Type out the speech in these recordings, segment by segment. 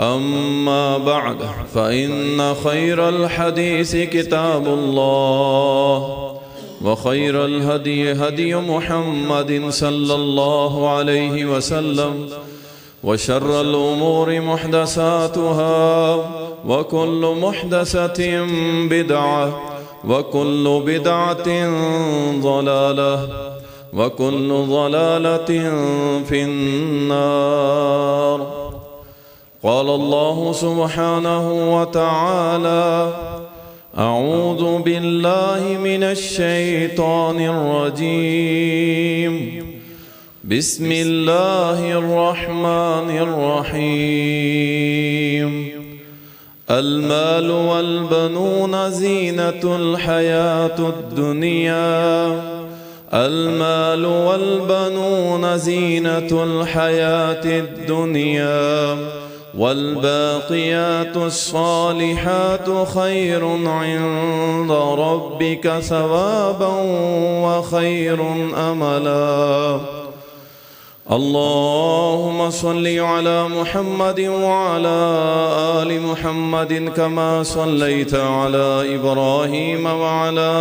अम्मा बअद फ़इन्न खैरल हदीस किताबुल्लाह व खैरल हदी हदी मुहम्मदिन सल्लल्लाहु अलैहि वसल्लम व शर्रल उमूरि मुहदसातुहा व कुल्लु मुहदसतिन बिदअह व कुल्लु बिदअतिन ज़लालह व कुल्लु ज़लालतिन फिन्नार। क़ाल अल्लाहु सुब्हानहु व तआला अऊज़ु बिल्लाहि मिनश शैतानिर रजीम बिस्मिल्लाहिर रहमानिर रहीम। अल मालु वल बनून ज़ीनतुल हयातुद दुनिया अल मालु वल बनून ज़ीनतुल हयातिद दुनिया वल बाक़ियातुस सालिहातु खैरुन इंद रब्बिका सवाबन व खैरुन अमला। अल्लाहुम्मा सल्लि अला मुहम्मदिन व अला आलि मुहम्मदिन कमा सल्लैता अला इब्राहीम व अला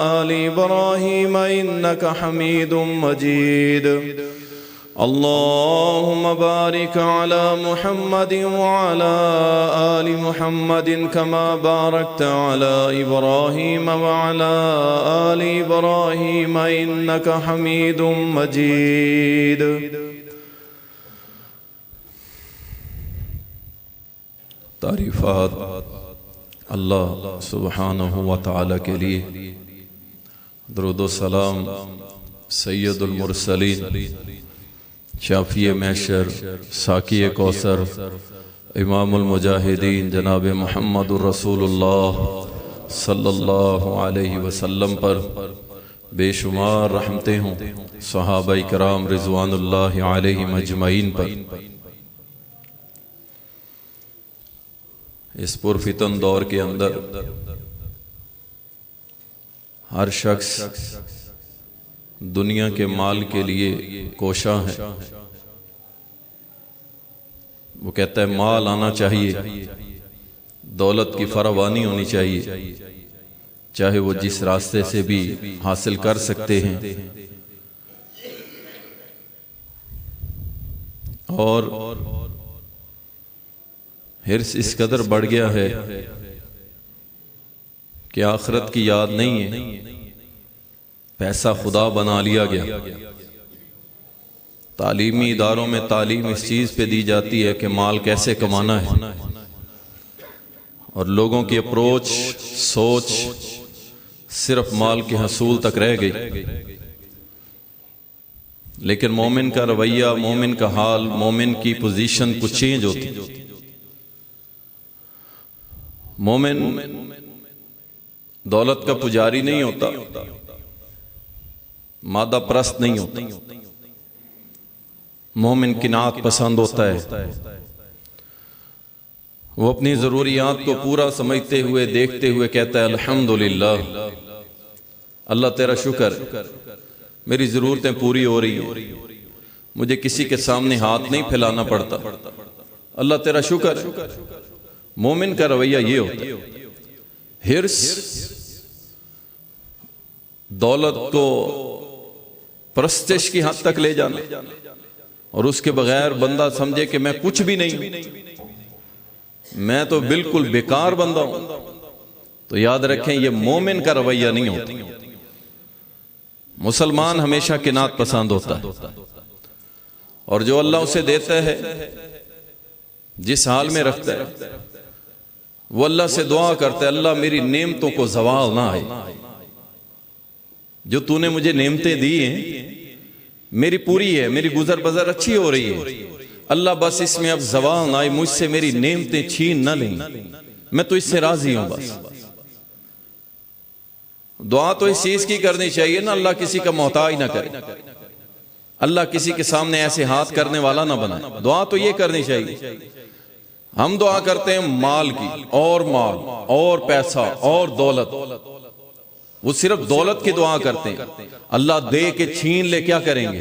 आलि इब्राहीम इन्नका हमीदुम मजीद। अल्लाहुम्मा बारिक अला मुहम्मदिन व अला आलि मुहम्मदिन कमा बारकता अला इब्राहीम व अला आलि इब्राहीम इन्नका हमीदुम मजीद। तारीफ़ात अल्लाह सुब्हानहु व तआला के लिए, दुरूद व सलाम सैयदुल मुरसलीन शाफ़िए महशर साक़िए कौसर इमामुल मुजाहिदीन जनाब मुहम्मदुर रसूलुल्लाह सल्लल्लाहु अलैहि वसल्लम पर बेशुमार रहमतें हों, सहाबाए किराम रिज़वानुल्लाहि अलैहिम अजमईन पर। इस पुरफितन दौर के अंदर हर शख्स दुनिया के माल के लिए कोशा है। वो कहता है माल आना चाहिए, दौलत की फरावानी होनी चाहिए, चाहे वो जिस रास्ते से भी हासिल कर सकते हैं। और हिर्स इस कदर बढ़ गया है कि आखिरत की याद नहीं है, पैसा खुदा बना लिया गया। तालीमी इदारों में तालीम इस चीज़ पे दी जाती है कि माल कैसे कमाना है, और लोगों की अप्रोच सोच सिर्फ माल के हसूल तक रह गई। लेकिन मोमिन का रवैया, मोमिन का हाल, मोमिन की पोजीशन कुछ चेंज होती। मोमिन दौलत का पुजारी नहीं होता, मादा प्रस्त नहीं होता। मोमिन किनात पसंद होता है। वो अपनी जरूरियात को पूरा समझते हुए, देखते हुए कहता है अल्हम्दुलिल्लाह, अल्लाह तेरा शुक्र, मेरी जरूरतें पूरी हो रही हैं, मुझे किसी के सामने हाथ नहीं फैलाना पड़ता, अल्लाह तेरा शुक्र। मोमिन का रवैया ये होता है। हिर्स दौलत को प्रस्तिश की हद तक ले जाना, और उसके बगैर बंदा समझे कि मैं कुछ भी नहीं, मैं तो बिल्कुल बेकार बंदा हूं, तो याद रखें ये मोमिन का रवैया नहीं होता। मुसलमान हमेशा किनात पसंद होता है, और जो अल्लाह उसे देता है, जिस हाल में रखता है, वो अल्लाह से दुआ करता है अल्लाह मेरी नेमतों को ज़वाल ना आए, जो तूने मुझे नेमतें दी हैं मेरी पूरी है, मेरी गुजर बसर अच्छी हो रही है, अल्लाह बस इसमें अब ज़वाल ना आए, मुझसे मेरी नेमतें छीन ना लें, मैं तो इससे राजी हूं। बस दुआ तो इस चीज की करनी चाहिए ना, अल्लाह किसी का मोहताज ना करे, अल्लाह किसी के सामने ऐसे हाथ करने वाला ना बनाए। दुआ तो ये करनी चाहिए। हम दुआ करते हैं माल की, और माल और पैसा और दौलत, वो सिर्फ दौलत की दुआ करते हैं। अल्लाह दे के छीन ले क्या करेंगे?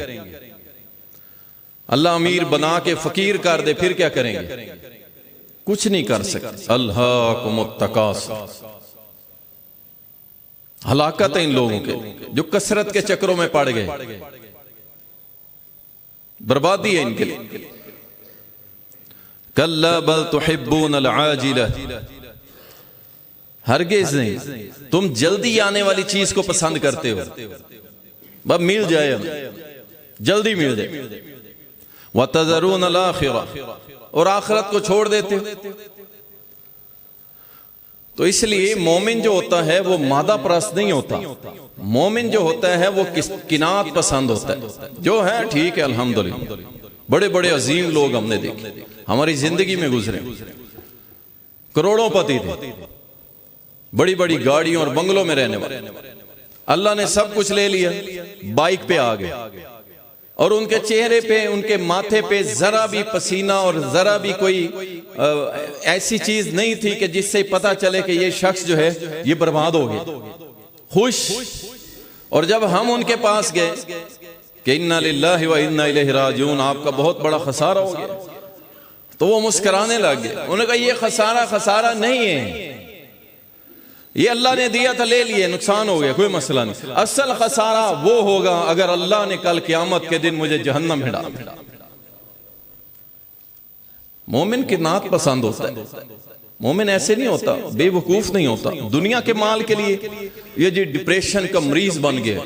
अल्लाह अमीर बना के फकीर कर दे फिर क्या करेंगे? कुछ नहीं कर सकते। अल्हाकुमुत तकासुर, हलाकत है इन लोगों के जो कसरत के चक्रों में पड़ गए, बर्बादी है इनके लिए। कल्ला बल तुहिब्बूनल आजिला, हरगिज नहीं, तुम जल्दी आने वाली चीज को पसंद करते हो, बस मिल जाए, जल्दी मिल जाए। व तज़रूनल आखिरा, और आखिरत को छोड़ देते हो। तो इसलिए मोमिन जो होता है वो मादा परस्त नहीं होता। मोमिन जो होता है वो किनात पसंद होता है। जो है ठीक है, अल्हम्दुलिल्लाह, बड़े बड़े अजीम लोग हमने देखे, हमारी जिंदगी में गुजरे, करोड़ों पति थे, बड़ी बड़ी गाड़ियों और बंगलों में रहने वाले, अल्लाह ने सब कुछ ले लिया, बाइक पे आ गए, और उनके चेहरे पे, उनके माथे पे जरा भी पसीना और जरा भी कोई ऐसी चीज नहीं थी कि जिससे पता चले कि ये शख्स जो है ये बर्बाद हो गया, खुश। और जब हम उनके पास गए कि इन्ना लिल्लाहि व इन्ना इलैहि राजिऊन, आपका बहुत बड़ा खसारा हो गया, तो वो मुस्कुराने लग गए। उन्होंने कहा ये खसारा नहीं है, ये अल्लाह ने दिया था, ले लिए, नुकसान हो गया, कोई मसला नहीं। असल खसारा वो होगा अगर अल्लाह ने कल क़यामत के दिन मुझे जहन्नम में डाल। मोमिन की नात पसंद होता है, मोमिन ऐसे नहीं होता, बेवकूफ नहीं होता। दुनिया के माल के लिए ये जो डिप्रेशन का मरीज बन गया,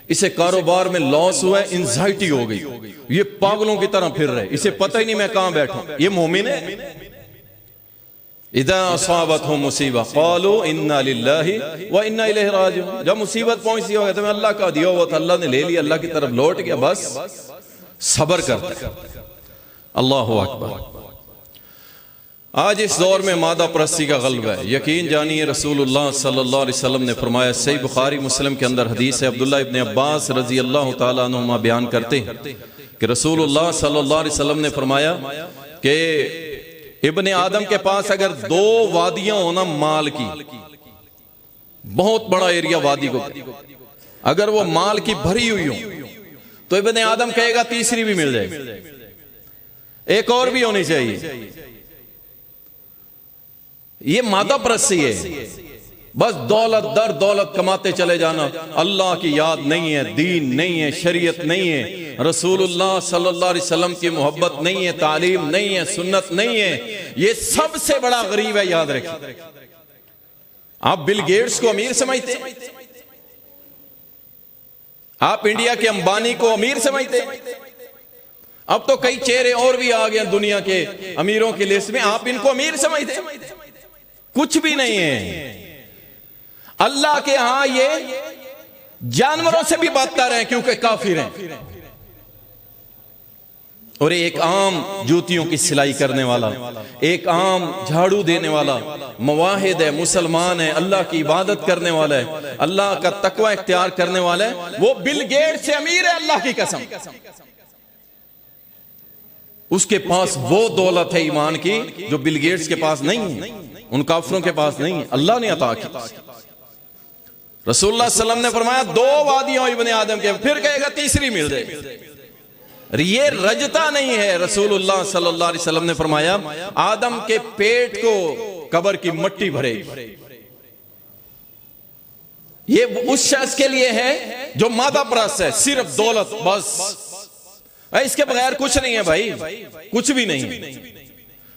इसे कारोबार में लॉस हुआ है, एंजाइटी हो गई, ये पागलों की तरह फिर रहे, इसे पता ही नहीं मैं कहां बैठा। ये मोमिन है। इदा असाबतहुम मुसीबा क़ालू इन्ना लिल्लाहि व इन्ना इलैहि राजिऊन, जब मुसीबत पहुंचती हो तो अल्लाह का दिया हुआ था, अल्लाह ने ले लिया, अल्लाह की तरफ लौट गया, बस सब्र करते। अल्लाहु अकबर। आज इस दौर में मादा परस्ती का गलबा है। यकीन जानिए रसूलुल्लाह सल्लल्लाहु अलैहि वसल्लम ने फरमाया, सही बुखारी मुस्लिम के अंदर हदीस है, अब्दुल्लाह इब्न अब्बास रजी अल्लाह तआला अन्हुमा बयान करते हैं कि रसूलुल्लाह सल्लल्लाहु अलैहि वसल्लम ने फरमाया कि इब्ने आदम के पास अगर 2 वादियां हो ना माल की, बहुत बड़ा एरिया वादी को, अगर वो माल की भरी हुई हो तो इब्ने आदम कहेगा तीसरी भी मिल जाए, एक और भी होनी चाहिए। ये मादा परस्ती है, बस दौलत दर दौलत कमाते चले जाना, अल्लाह की याद नहीं है, दीन नहीं है, शरीयत नहीं है, रसूलुल्लाह सल्लल्लाहु अलैहि वसल्लम की मोहब्बत नहीं है, तालीम नहीं है, सुन्नत नहीं है। ये सबसे बड़ा गरीब है, याद रखिए। आप बिल गेट्स को अमीर समझते, आप इंडिया के अंबानी को अमीर समझते, अब तो कई चेहरे और भी आ गए दुनिया के अमीरों की लिस्ट में, आप इनको अमीर समझते, कुछ भी नहीं है। अल्लाह के यहां ये जानवरों से भी बदतर हैं, क्योंकि काफिर हैं। और एक आम जूतियों की सिलाई करने वाला, एक आम झाड़ू देने वाला, मुवाहिद है, मुसलमान है, अल्लाह की इबादत करने वाला है, अल्लाह का तकवा इख्तियार करने वाला है, वो बिल गेट्स से अमीर है, अल्लाह की कसम। उसके पास वो दौलत है ईमान की जो बिल गेट्स के पास नहीं है, उन काफिरों के पास नहीं है, अल्लाह ने अता की। रसूलुल्लाह सल्लल्लाहु अलैहि वसल्लम ने फरमाया 2 वादियां इब्ने आदम के, फिर कहेगा तीसरी मिल जाए, ये रजता नहीं है। रसूलुल्लाह सल्लल्लाहु अलैहि वसल्लम ने फरमाया आदम के पेट को कब्र की मिट्टी भरेगी। ये उस शख्स के लिए है जो मादा परस्त है, सिर्फ दौलत बस, इसके बगैर कुछ नहीं है भाई, कुछ भी नहीं।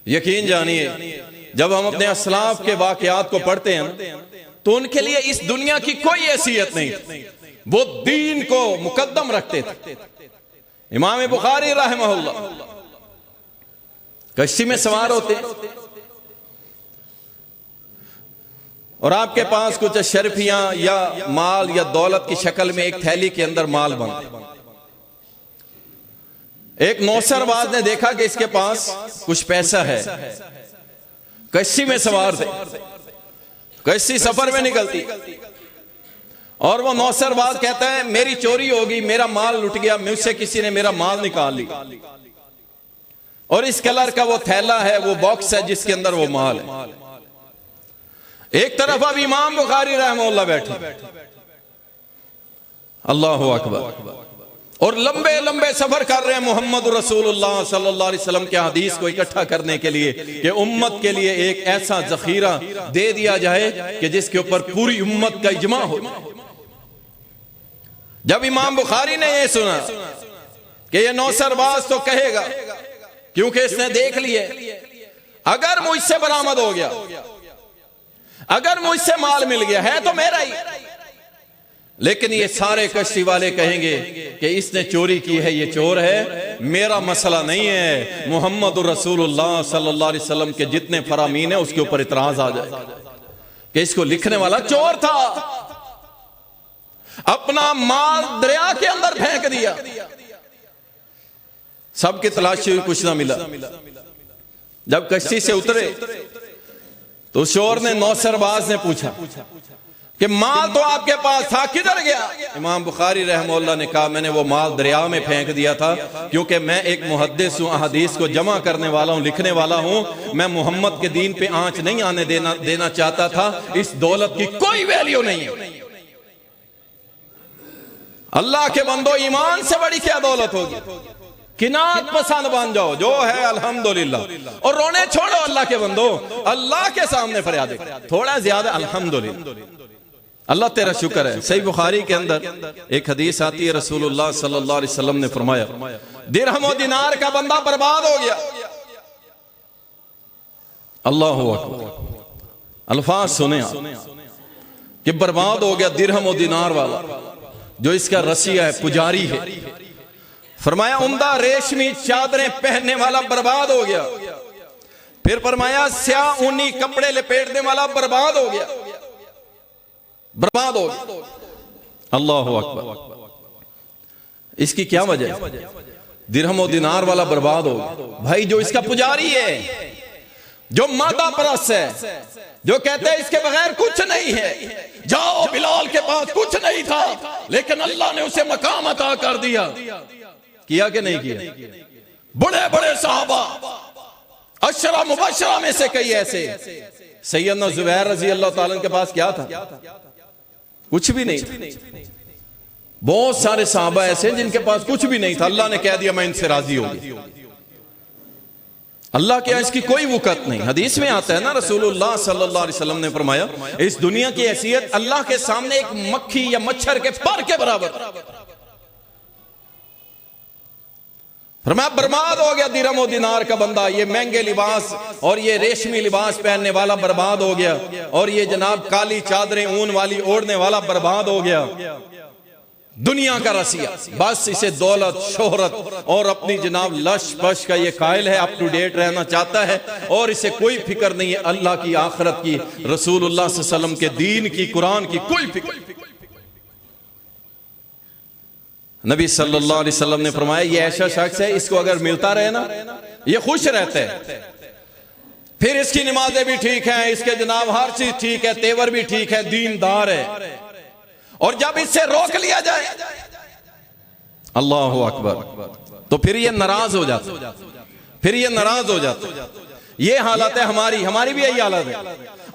यकीन जानिए जब हम अपने असलाफ के वाकयात को पढ़ते हैं तो उनके लिए इस दुनिया की कोई हैसियत नहीं, वो दीन को मुकद्दम रखते थे। इमाम बुखारी रहमहुल्लाह कश्ती में सवार होते और आपके पास कुछ अशरफियां या माल या दौलत की शक्ल में एक थैली के अंदर माल बंद। एक नौसरबाज ने देखा कि इसके पास कुछ पैसा है, कश्ती में सवार थे, कश्ती सफर में निकलती और वो नौसरबाज कहता है मेरी चोरी होगी, मेरा माल लुट गया, मुझसे किसी ने मेरा माल निकाल लिया, और इस कलर का वो थैला है, वो बॉक्स है जिसके अंदर वो माल है। एक तरफ अब इमाम बुखारी रहमतुल्लाह बैठे, अल्लाहु अकबर, और लंबे लंबे सफर कर रहे हैं मोहम्मद रसूलुल्लाह सल्लल्लाहु अलैहि वसल्लम के हदीस को इकट्ठा करने के लिए कि उम्मत के लिए एक ऐसा जखीरा दे दिया जाए कि जिसके ऊपर पूरी उम्मत का इजमा हो। जब इमाम बुखारी ने यह सुना कि ये नौसरबाज तो कहेगा, क्योंकि इसने देख लिए अगर मुझसे बरामद हो गया, अगर मुझसे माल मिल गया है तो मेरा ही, लेकिन ये सारे कश्ती वाले कहेंगे कि इसने चोरी की है, ये चोर है, मेरा मसला नहीं है। मोहम्मद रसूलुल्लाह सल्लल्लाहु अलैहि वसल्लम के जितने फरामीन है उसके ऊपर इतराज आ जाए कि इसको लिखने वाला चोर था, अपना माल दरिया के अंदर फेंक दिया। सबकी तलाशी हुई, कुछ ना मिला। जब कश्ती से उतरे तो चोर ने नौसरबाज ने पूछा कि माल तो आपके पास था, किधर गया? इमाम बुखारी रहमतुल्लाह ने कहा मैंने वो माल दरिया में फेंक दिया था, क्योंकि मैं एक मुहद्दिस हूं, हदीस को जमा करने वाला हूं, लिखने वाला हूं। मैं मोहम्मद के दीन पे आंच नहीं आने देना चाहता था। इस दौलत की कोई वैल्यू नहीं है। अल्लाह के बंदो, ईमान से बड़ी क्या दौलत होगी? किनात पसंद बन जाओ, जो है अल्हम्दुलिल्लाह, और रोने छोड़ो अल्लाह के बंदो। अल्लाह के सामने फरियाद थोड़ा ज्यादा अल्हम्दुलिल्लाह, अल्लाह तेरा शुक्र है। सही बुखारी के अंदर एक हदीस आती है, रसूलुल्लाह सल्लल्लाहु अलैहि वसल्लम ने फरमाया दिरहम और दिनार का बंदा बर्बाद हो गया। अल्लाह अकबर, अल्फाज सुने कि बर्बाद हो गया दिरहम और दिनार वाला, जो इसका रसिया है, पुजारी है। फरमाया उम्दा रेशमी चादरें पहनने वाला बर्बाद हो गया। फिर फरमाया स्याह ऊनी कपड़े लपेटने वाला बर्बाद हो गया, बर्बाद हो गया। अल्लाह अकबर। इसकी क्या वजह? दिरहम और दिनार वाला बर्बाद हो गया। भाई जो इसका पुजारी है, जो मादा परस्त है, जो कहते हैं इसके बगैर कुछ नहीं है, जाओ बिलाल के पास कुछ नहीं था लेकिन अल्लाह ने उसे मकाम अता कर दिया। किया कि नहीं किया? बड़े बड़े साहबा, अशरा मुबशरा में से कई ऐसे, सैयदना जुबैर रजी अल्लाह ताला के पास क्या था? कुछ भी नहीं था। बहुत सारे साहबा ऐसे जिनके पास कुछ भी नहीं था। अल्लाह ने कह दिया मैं इनसे राजी हो गया। अल्लाह के इसकी कोई वक़्त नहीं। हदीस में आता है ना, रसूलुल्लाह सल्लल्लाहु अलैहि वसल्लम ने फरमाया इस दुनिया की हैसियत अल्लाह के सामने एक मक्खी या मच्छर के पर के बराबर। फरमाया बर्बाद हो गया दिरहम और दिनार का बंदा। ये महंगे लिबास और ये रेशमी लिबास पहनने वाला बर्बाद हो गया, और ये जनाब काली चादरें ऊन वाली ओढ़ने वाला बर्बाद हो गया। दुनिया का रसिया, बस इसे दौलत, शोहरत और अपनी जनाब लश पश का ये कायल है, अप टू डेट रहना चाहता है, और इसे कोई फिक्र नहीं है अल्लाह की, आखिरत की, रसूलुल्लाह सल्लल्लाहु अलैहि वसल्लम के दीन की, कुरान की कोई फिक्र। नबी सल्लल्लाहु अलैहि वसल्लम ने फरमाया ये ऐसा शख्स है, इसको अगर मिलता रहे ना ये खुश रहता है, फिर इसकी नमाजें भी ठीक हैं, इसके जनाब हर चीज ठीक है, तेवर भी ठीक है, दीनदार है। और जब इससे रोक लिया जाए, अल्लाह अकबर, तो फिर ये नाराज हो जाता, फिर ये नाराज हो जाता। ये हालत है हमारी भी यही हालत है।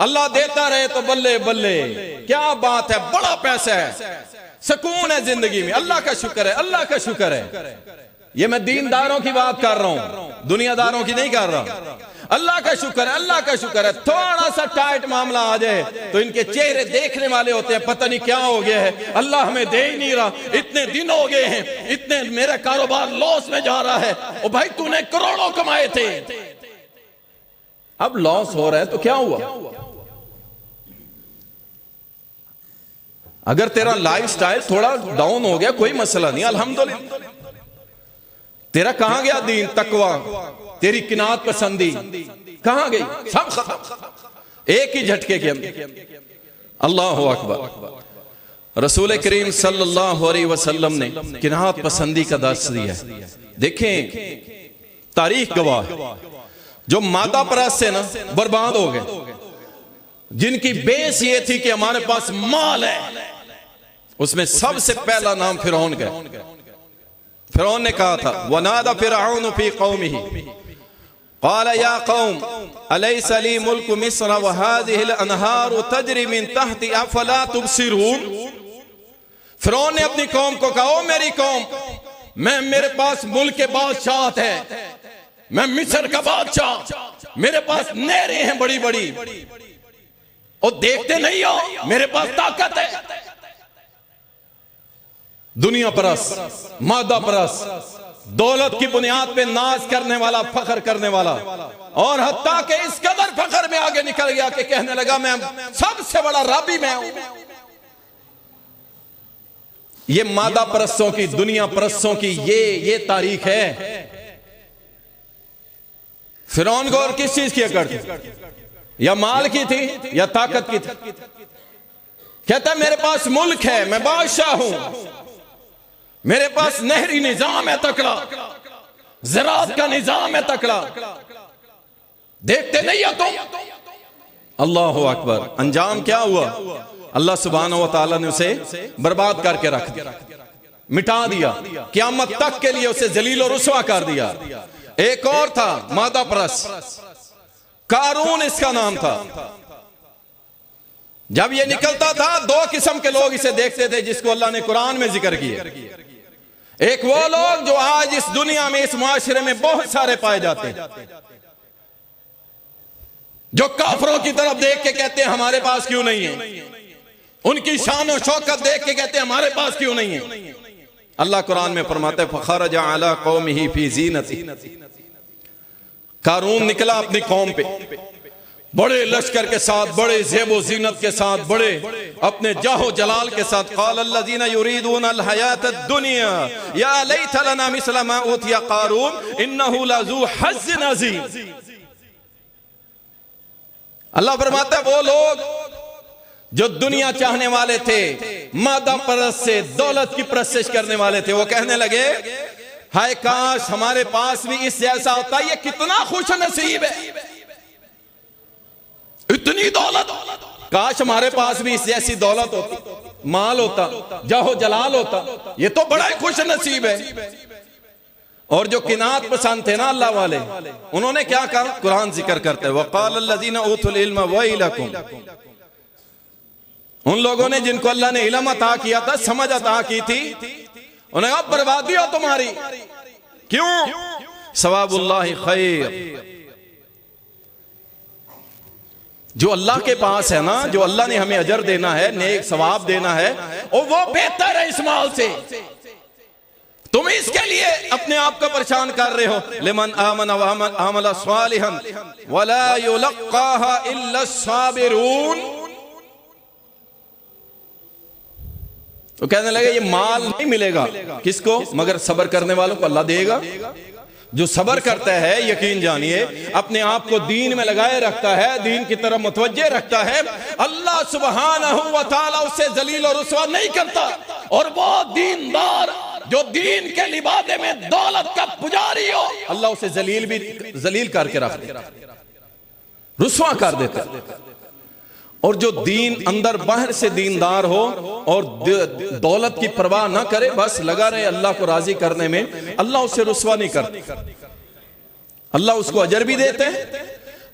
अल्लाह देता रहे तो बल्ले बल्ले, क्या बात है, बड़ा पैसा है, सुकून है जिंदगी में, अल्लाह का शुक्र है, अल्लाह का शुक्र है। ये मैं दीनदारों की बात कर रहा हूं, दुनियादारों की नहीं कर रहा। अल्लाह का शुक्र है, अल्लाह का शुक्र है। थोड़ा सा टाइट मामला आ जाए तो इनके चेहरे देखने वाले होते हैं, पता नहीं क्या हो गया है, अल्लाह हमें दे ही नहीं रहा, इतने दिन हो गए हैं, इतने मेरा कारोबार लॉस में जा रहा है। ओ भाई तूने करोड़ों कमाए थे, अब लॉस हो रहा है तो क्या हुआ? अगर तेरा लाइफस्टाइल थोड़ा डाउन हो गया कोई मसला नहीं, अल्हम्दुलिल्लाह। तेरा कहां गया दीन, तकवा, तेरी किनात पसंदी कहां गई? सब खत्म एक ही झटके के अंदर। अल्लाह अकबर। रसूल करीम सल्लल्लाहु अलैहि वसल्लम ने किनात पसंदी का दर्स दिया। देखें तारीख गवाह, जो मादा परस्त से ना बर्बाद हो गए, जिनकी बेस ये थी कि हमारे पास माल है, उसमें सबसे पहला नाम फिरौन का। फिरौन ने कहा था वनादा फिरऔन फी कौमिही क़ाल या कौम अलैसा ली मुल्कु मिस्र व हाज़िहिल अनहारु तजरी मिन तहती अफला तुबसिरून। फिरौन ने अपनी कौम को कहा, ओ मेरी कौम, मैं मेरे पास मुल्क के बादशाह है, मैं मिस्र का बादशाह, मेरे पास नहरें हैं बड़ी बड़ी, और देखते नहीं हो मेरे पास ताकत है। दुनिया परस, मादा परस, दौलत की बुनियाद पे नाज करने वाला, फख्र करने वाला, और हत्ता के इस कदर फख्र में आगे निकल गया कि कहने लगा मैं सबसे बड़ा राबी मैं हूं। ये मादा परस्तों की, दुनिया परस्तों की ये तारीख है। फिरौन को और किस चीज की अकड़ थी? या माल की थी या ताकत की थी? कहता मेरे पास मुल्क है, मैं बादशाह हूं, मेरे पास नहरी निजाम है तकड़ा, ज़राअत का निजाम है तकड़ा, देखते नहीं हो तुम? अल्लाह अकबर। अंजाम क्या हुआ? अल्लाह सुब्हानहू व तआला ने उसे बर्बाद करके रख दिया, मिटा दिया, क़यामत तक के लिए उसे जलील और रुसवा कर दिया। एक और था मादा परस्त, कारून इसका नाम था। जब ये निकलता था दो किस्म के लोग इसे देखते थे, जिसको अल्लाह ने कुरान में जिक्र किया। एक वो लोग जो आज इस दुनिया में, इस मुआशरे में बहुत सारे पाए जाते हैं, जो काफरों की तरफ देख के कहते हैं हमारे पास क्यों नहीं है, उनकी शान और शौकत देख के कहते हैं हमारे पास क्यों नहीं है। अल्लाह कुरान में फरमाते फखरज अला कौमिही फी ज़ीनती, कारून निकला अपनी कौम पे बड़े लश्कर के साथ, बड़े ज़ेबो ज़ीनत के साथ, बड़े अपने जाहो जलाल के साथ। क़ाल अल्लज़ीना युरीदून अल हयात दुनिया या लैत लना मिस्ल मा ऊतिया क़ारून इन्नहु लज़ू हज़्ज़िन अज़ीम। अल्लाह फरमाता है वो लोग जो दुनिया चाहने वाले थे, मादा परस्त से दौलत की परस्तिश करने वाले थे, वो कहने लगे हाय काश हमारे पास भी इस जैसा होता, ये कितना खुश नसीब है, इतनी दौलत, काश हमारे पास भी इस जैसी दौलत होती, माल होता, जाहो जलाल होता, ये तो बड़ा ही खुश नसीब है। और जो किनात पसंद थे ना अल्लाह वाले, उन्होंने क्या कहा? कुरान जिक्र करते हैं वक़ाल अल्लज़ीना ऊतुल इल्म वैलकुम, उन लोगों ने जिनको अल्लाह ने इल्म अता किया था, समझ अता की थी, उन्हें अब बर्बादी हो तुम्हारी। क्यों? सवाबुल्लाहि खैर, जो अल्लाह के पास है ना, जो अल्लाह ने हमें अजर देना है, नेक सवाब देना है, और वो बेहतर है इस माल से। तुम इसके लिए अपने आप को परेशान कर रहे हो। लिमन आमन व अमल सालिहन वला युलक्काहा इल्ला साबिरून। तो कहने लगे ये माल नहीं मिलेगा किसको? मगर सब्र करने वालों को अल्लाह देगा। जो सब्र करता है, यकीन जानिए अपने आप को दीन में लगाए रखता है, दीन की तरफ मुतवज्जे रखता है, अल्लाह सुब्हानहू व तआला उससे जलील और रुसवा नहीं करता। और वो दीनदार जो दीन के लिबादे में दौलत का पुजारी हो, अल्लाह उसे जलील करके रख देता, रुसवा कर देता। और जो दीन अंदर बाहर से दीनदार हो और दौलत की परवाह ना करे, बस लगा रहे अल्लाह को राजी करने में, अल्लाह उससे रुसवा नहीं करता, अल्लाह उसको अजर भी देते हैं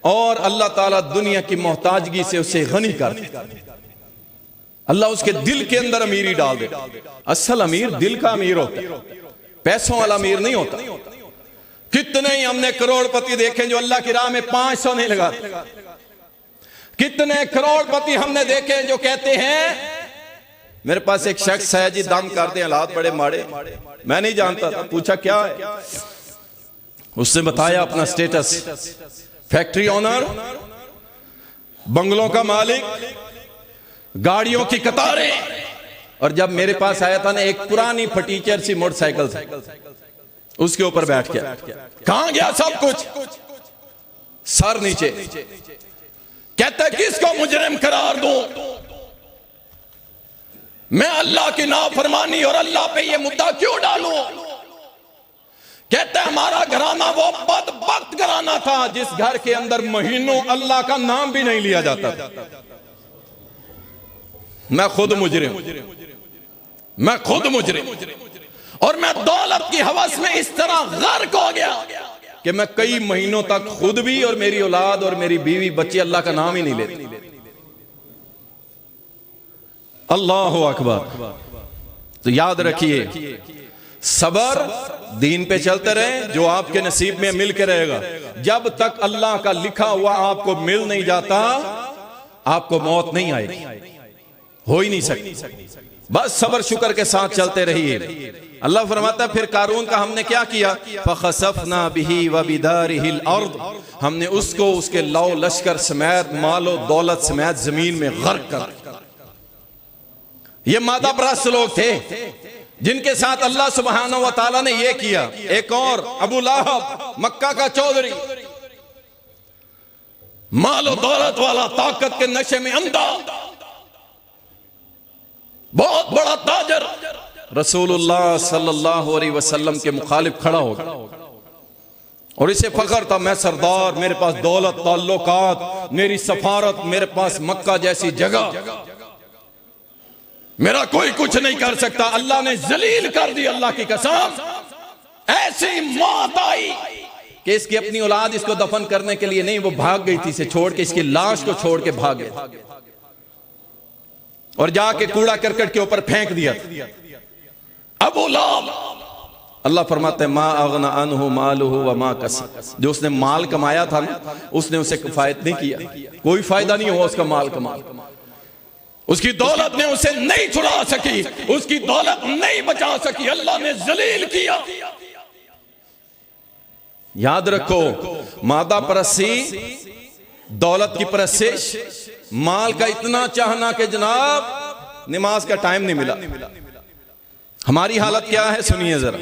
और अल्लाह ताला दुनिया की मोहताजगी से उसे गनी कर देता। अल्लाह उसके दिल के अंदर अमीरी डाल देता। असल अमीर दिल का अमीर होता है, पैसों वाला अमीर नहीं होता। कितने ही हमने करोड़पति देखे जो अल्लाह की राह में 500 नहीं लगाते। कितने करोड़पति हमने देखे जो कहते हैं मेरे पास एक शख्स है जी, दम करते हालात बड़े माड़े, मैं नहीं जानता था, पूछा क्या है, उसने बताया अपना स्टेटस, फैक्ट्री ओनर, बंगलों का मालिक, गाड़ियों की कतारें। और जब मेरे पास आया था ना, एक पुरानी फटीचर सी मोटरसाइकिल उसके ऊपर बैठ गया। कहां गया सब कुछ? सर नीचे। कहता है किसको मुजरिम करार दूं? मैं अल्लाह की नाफरमानी और अल्लाह पे ये मुद्दा क्यों डालूं? कहता है हमारा घराना वो बदबख्त घराना था जिस घर के अंदर महीनों अल्लाह का नाम भी नहीं लिया जाता था। मैं खुद मुजरिम, मैं खुद मुजरिम, और मैं दौलत की हवस में इस तरह गर्क हो गया कि मैं कई महीनों तक खुद भी और मेरी औलाद और मेरी बीवी बच्चे अल्लाह का नाम ही नहीं लेते। अल्लाह अकबर। तो याद रखिए सबर, दीन पे चलते रहे, जो आपके नसीब में मिल के रहेगा। जब तक अल्लाह का लिखा हुआ आपको मिल नहीं जाता, आपको मौत नहीं आएगी, हो ही नहीं सकती। बस सबर शुक्र के साथ चलते रहिए। अल्लाह फरमाता है फिर कारून का हमने क्या किया, फखसफना बिही व बिदारिहिल अर्द, हमने उसको उसके लौ लश्कर समेत मालो दौलत समेत जमीन में गर्क कर। ये मादा परस्त लोग थे जिनके साथ अल्लाह सुब्हानहू व तआला ने ये किया। एक और अबू लहब, मक्का का चौधरी, मालो दौलत वाला, ताकत के नशे में अंधा, बहुत बड़ा ताजर, रसूलुल्लाह सल्लल्लाहु अलैहि वसल्लम के मुखालिफ खड़ा हो गया और इसे फख्र था, मैं सरदार, मेरे पास दौलत, ताल्लुकात, मेरी सफारत, मेरे पास मक्का जैसी जगह, मेरा कोई कुछ नहीं कर सकता। अल्लाह ने जलील कर दी, अल्लाह की कसम। ऐसी मौत आई कि इसकी अपनी औलाद इसको दफन करने के लिए नहीं, वो भाग गई थी, इसे छोड़ के, इसकी लाश को छोड़ के भाग गए और जाके कूड़ा करकट के ऊपर फेंक दिया। अबू लहब, अल्लाह फरमाते हैं मा अगना अन्हु मालुहु व मा कसब, जो उसने माल कमाया था ना, उसने उसे किफायत नहीं किया, कोई फायदा नहीं हुआ उसका माल कमा। उसकी दौलत ने उसे नहीं छुड़ा सकी, उसकी दौलत नहीं बचा सकी, अल्लाह ने जलील किया। याद रखो, मादा परस्ती, दौलत की परस्तिश, माल का इतना चाहना कि जनाब नमाज का टाइम नहीं मिला। हमारी हालत क्या है सुनिए जरा।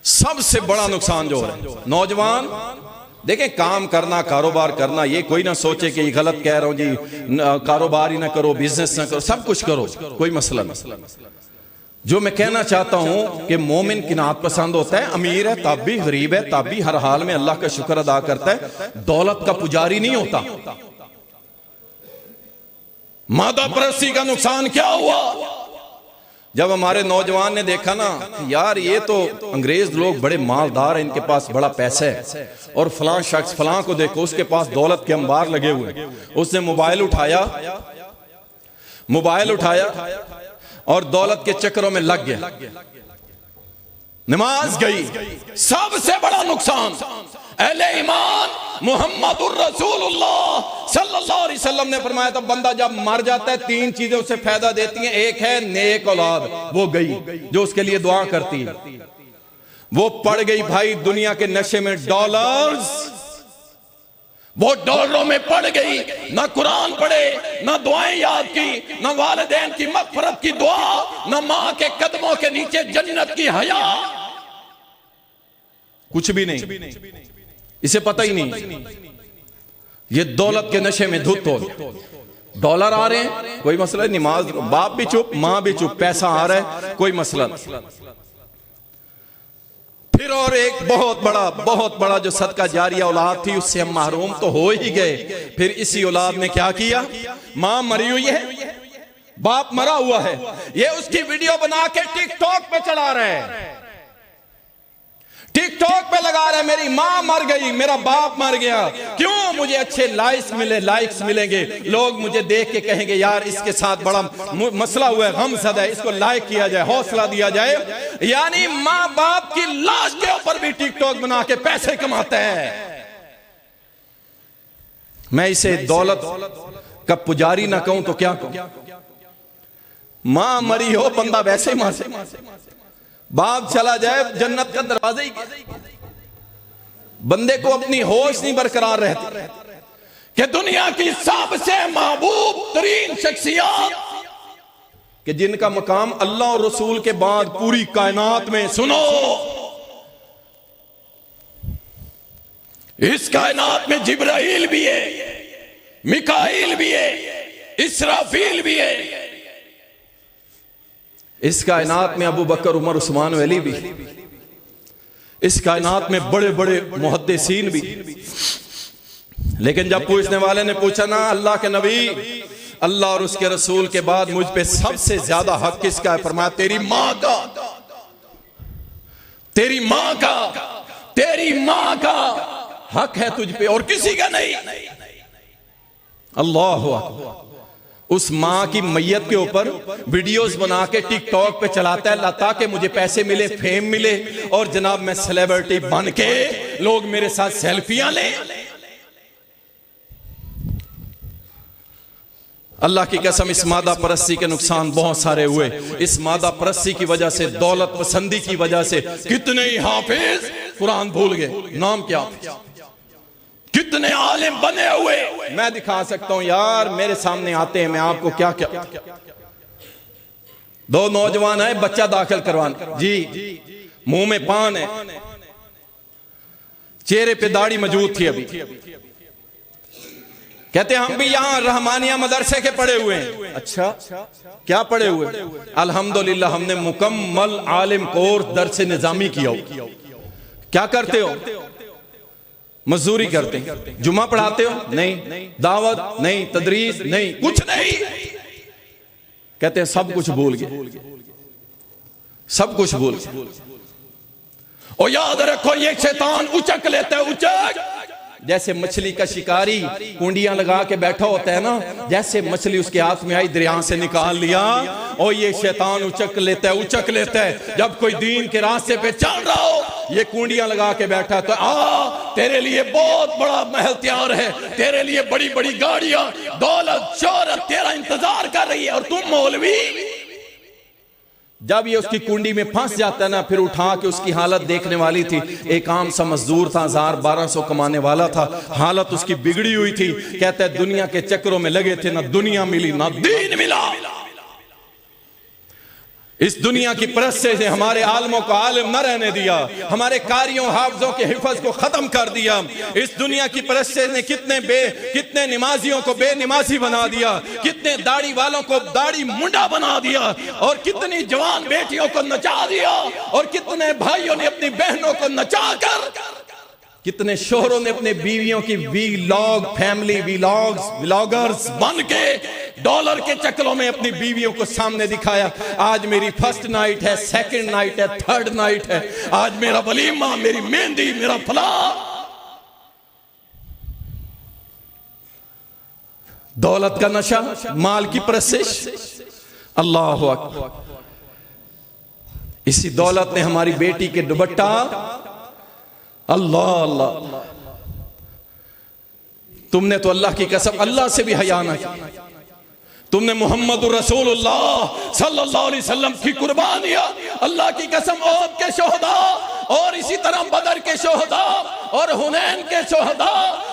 सबसे बड़ा नुकसान जो है, नौजवान देखें, काम करना, कारोबार करना, ये कोई ना सोचे कि ये गलत कह रहा हूं जी, कारोबार ही ना करो, बिजनेस ना करो, सब कुछ करो, कोई मसला नहीं। जो मैं कहना चाहता हूं कि मोमिन किनात पसंद होता है, अमीर है तब भी, गरीब है तब भी, हर हाल में अल्लाह का शुक्र अदा करता है, दौलत का पुजारी नहीं होता। मादा परस्ती का नुकसान क्या हुआ, जब हमारे नौजवान ने देखा ना यार ये तो अंग्रेज लोग बड़े मालदार हैं, इनके पास बड़ा पैसा है, और फलां शख्स फलां को देखो उसके पास दौलत के अंबार लगे हुए, उसने मोबाइल उठाया और दौलत के चक्करों में लग गया, नमाज गई। सबसे बड़ा नुकसान, अहले ईमान मुहम्मदुर रसूलुल्लाह सल्लल्लाहु अलैहि वसल्लम ने फरमाया था, बंदा जब मर जाता है तीन चीजें उसे फायदा देती हैं। एक है नेक औलाद, वो गई जो उसके लिए दुआ करती है, वो पड़ गई भाई दुनिया के नशे में, डॉलर्स, वो डॉलरों में पड़ गई, ना कुरान पढ़े, ना दुआएं याद की, ना वालिदैन की मगफरत की दुआ, ना मां के कदमों के नीचे जन्नत की हया, कुछ भी नहीं, इसे पता ही नहीं। ये दौलत के नशे में धुत हो गया। डॉलर आ रहे हैं, कोई मसला नहीं, नमाज, बाप भी चुप, मां भी चुप, पैसा आ रहा है, कोई मसला नहीं। फिर और एक बहुत बड़ा जो सदका जारिया औलाद थी, उससे हम महरूम तो हो ही गए। फिर इसी औलाद ने क्या किया, मां मरी हुई है, बाप मरा हुआ है, ये उसकी वीडियो बना के टिकटॉक पे चला रहे हैं, टिकटॉक पे लगा रहे, मेरी मां मर गई, मेरा बाप मर गया, क्यों, मुझे अच्छे लाइक्स मिलेंगे, लोग मुझे देख के कहेंगे यार इसके साथ बड़ा मसला हुआ है, गमज़दा है, इसको लाइक किया जाए, हौसला दिया जाए। यानी मां बाप की लाश के ऊपर भी टिकटॉक बना के पैसे कमाते हैं। मैं इसे दौलत का पुजारी ना कहूं तो क्या कहूं। मां मरी हो, बंदा वैसे ही मारे, बाप चला जाए, जन्नत का दरवाजा ही, बंदे को अपनी होश नहीं बरकरार रहती कि दुनिया की सबसे महबूब तरीन शख्सियत कि जिनका मकाम अल्लाह और रसूल के बाद पूरी कायनात में, सुनो, इस कायनात में जिब्राइल भी है, मिकाईल भी है, इसराफील भी है, इस कायनात में अबू बकर, उमर, उस्मान, अली भी, इस कायनात में बड़े बड़े मुहद्दिसीन भी। लेकिन जब पूछने वाले ने पूछा ना अल्लाह के नबी, अल्लाह और उसके रसूल के बाद मुझ पे सबसे ज्यादा हक किसका है, फरमाया तेरी मां का, तेरी मां का, तेरी मां का हक है तुझ पे और किसी का नहीं। अल्लाह उस माँ की मैयत के ऊपर वीडियोस बना के टिकटॉक पे चलाता है ताकि मुझे पैसे मिले, फेम मिले और जनाब मैं सेलिब्रिटी बन के लोग मेरे साथ सेल्फियां लें। अल्लाह की कसम, इस मादा परस्ती के नुकसान बहुत सारे हुए। इस मादा परस्ती की वजह से, दौलत पसंदी की वजह से कितने ही हाफिज कुरान भूल गए। नाम क्या? कितने आलिम बने हुए। मैं दिखा सकता हूं यार, मेरे सामने आते हैं, मैं आपको क्या क्या। दो नौजवान है, बच्चा दाखिल करवाने जी, मुंह में पान है, चेहरे पे दाढ़ी मौजूद थी अभी। कहते हम भी यहां रहमानिया मदरसे के पढ़े हुए हैं। अच्छा, क्या पढ़े हुए? अल्हम्दुलिल्लाह हमने मुकम्मल आलिम कोर्स दर्स निजामी किया। क्या करते हो? मजदूरी करते हैं। जुमा पढ़ाते हो? नहीं। दावत? नहीं। तदरीस? नहीं। कुछ नहीं। कहते हैं सब कुछ भूल गए, सब कुछ भूल गए। और याद रखो, ये शैतान उचक लेता है, उचक। जैसे मछली का शिकारी कुंडियां लगा के बैठा होता है ना, जैसे मछली उसके हाथ में आई, दरिया से निकाल लिया, और ये शैतान उचक लेता है, उचक लेता है। जब कोई दीन के रास्ते पे चल रहा हो, ये कुंडियां लगा के बैठा, तो तेरे लिए बहुत बड़ा महल तैयार है, तेरे लिए बड़ी बड़ी गाड़ियां, दौलत, शोहरत तेरा इंतजार कर रही है, और तुम मौलवी। जब ये उसकी कुंडी में फंस जाता है ना, फिर उठा के उसकी हालत देखने वाली थी। एक आम सा मजदूर था, 1000-1200 कमाने वाला था, हालत उसकी बिगड़ी हुई थी। कहता है दुनिया के चक्रों में लगे थे, ना दुनिया मिली ना दीन मिला। इस दुनिया की परस्ते से हमारे आलमों को आलिम न रहने दिया, हमारे कारियों हाफिजों के हिफज को खत्म कर दिया। इस दुनिया की परस्ते ने कितने नमाजियों को बेनमाजी बना दिया, कितने दाढ़ी वालों को दाढ़ी मुंडा बना दिया, और कितनी जवान बेटियों को नचा दिया, और कितने भाइयों ने अपनी बहनों को नचा कर, कितने शोहरों ने अपने बीवियों की वीलॉग, फैमिली व्लॉगर्स बन के डॉलर के चक्करों में अपनी बीवियों को सामने दिखाया। आज मेरी फर्स्ट नाइट है, सेकंड नाइट है, थर्ड नाइट है, आज मेरा वलीमा, मेरी मेहंदी, मेरा फला। दौलत का नशा, माल की परस्तिश। अल्लाह अकबर। इसी दौलत ने हमारी बेटी के दुपट्टा, अल्लाह अल्लाह, तुमने तो अल्लाह की कसम अल्लाह से भी हया न की। तुमने मोहम्मद रसूलुल्लाह सल्लल्लाहु अलैहि वसल्लम की कुर्बानियां, अल्लाह की कसम, ओहद के शोहदा, और इसी तरह बदर के शोहदा, और हुनैन के शोहदा,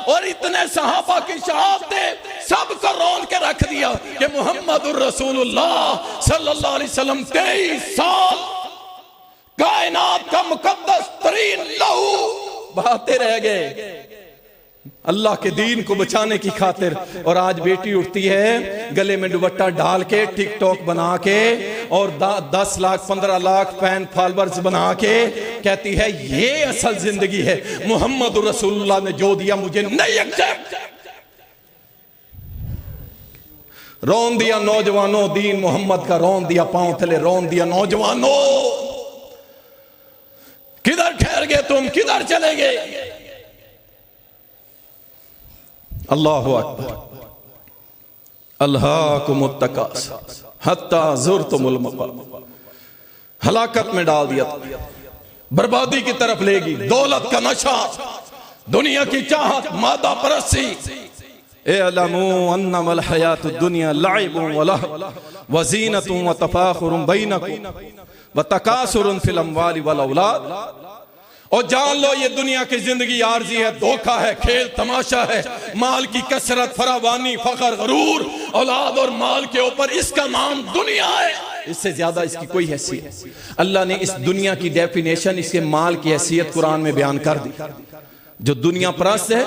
और इतने सहाबा की शहादतें, सबको रोन के रख दिया कि मोहम्मद रसूलुल्लाह सल्लल्लाहु अलैहि वसल्लम 23 साल कायनात का मुकद्दस तरीन लहू बहाते रह गए अल्लाह के दीन को बचाने की खातिर। और आज बेटी उठती है गले में दुपट्टा डाल के, टिकटॉक बना के, और 10 लाख 15 लाख फैन फॉलोअर्स बना के कहती है ये असल जिंदगी है। मोहम्मद रसूलुल्लाह ने जो दिया मुझे नहीं एक्सेप्ट। रोन दिया नौजवानों, दीन मोहम्मद का रोन दिया, पांव थले रोन दिया नौजवानों। किधर ठहर गए तुम, किधर चले गए? अल्लाहु अकबर। अल्हाकुमुत तकासुर हत्ता ज़ुरतुमुल मक़ाबिर। हलाकत में डाल दिया, बर्बादी की तरफ लेगी। दौलत का नशा, दुनिया की चाहत, मादा परस्ती। इअलमू अन्नमल हयातुद दुनिया लइबुन व लहव व ज़ीनतुन व तफ़ाखुरुन बैनकुम व तकासुरुन फिल अम्वालि वल औलाद। और जान लो ये दुनिया की जिंदगी आरजी है, धोखा है, खेल तमाशा है, माल की कसरत, फरावानी, फखर, गरूर, औलाद और माल के ऊपर, इसका नाम दुनिया है। इससे ज्यादा इसकी कोई हैसियत। अल्लाह ने इस दुनिया की डेफिनेशन, इसके माल की हैसियत कुरान में बयान कर दी। जो दुनिया परस्त है,